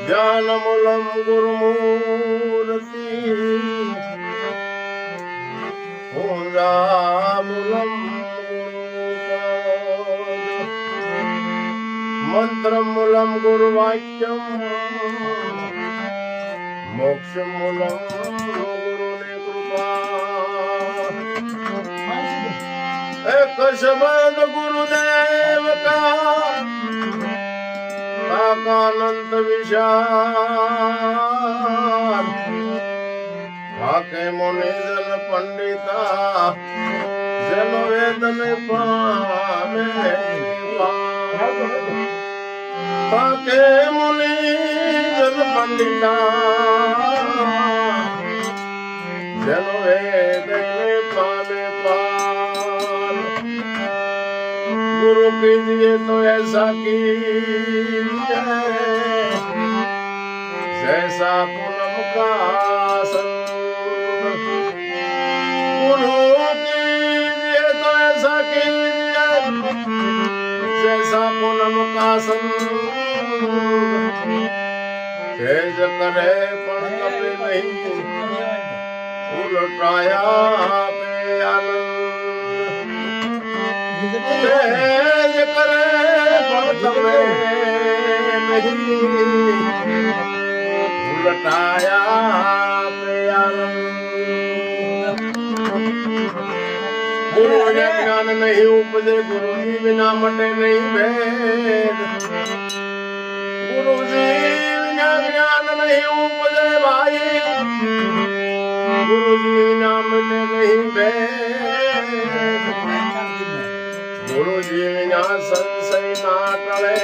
ध्यानमूलं गुरुमूर्ति पूजामूलं मंत्रमूलं गुरुवाक्यं मोक्षमूलं गुरुने कृपा एक शब्द गुरुदेव का काकानंत विशाल भाके मुनि जन पंडिता जन वेदन पावे भाके मुनि जन पंडिता जन वेदन पावे पाल गुरु कीजिए तो ऐसा कीजिए जैसा पूनम का संग। गुरु कीजिए तो ऐसा कीजिए जैसा पूनम का संग। तेज करे पण कभी नहीं उलटाया पे आनंद। तेज करे पण कभी नहीं उलटाया पे आनंद। गुरु बिना ज्ञान नहीं उपजे, गुरु जी बिना मटे नहीं भेद। गुरु जी बिना ज्ञान नहीं उपजे भाई, गुरु जी बिना मटे नहीं भेद। गुरु जी बिना संशय ना टले,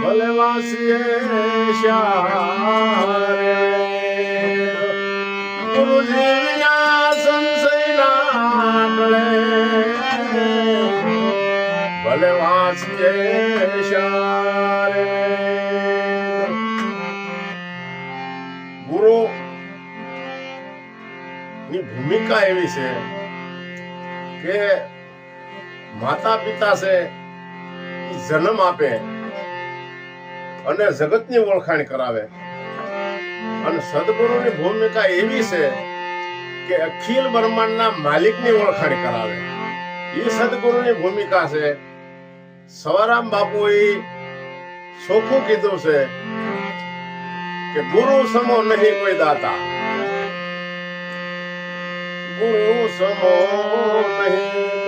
भले वासिए श्यारे। गुरु जी बिना संशय ना टले, भले वासिए श्यारे। गुरु ની ભૂમિકા એવી છે કે માતા પિતા છે જન્મ આપે અને જગતની ઓળખાણ કરાવે, અને સદગુરુની ભૂમિકા એવી છે કે અખિલ બ્રહ્માંડના માલિકની ઓળખાણ કરાવે. એ સદગુરુની ભૂમિકા છે. સવારામ બાપુએ ચોખ્ખું કીધું છે કે ગુરુ સમો નહીં કોઈ દાતા, ગુરુ સમો નહીં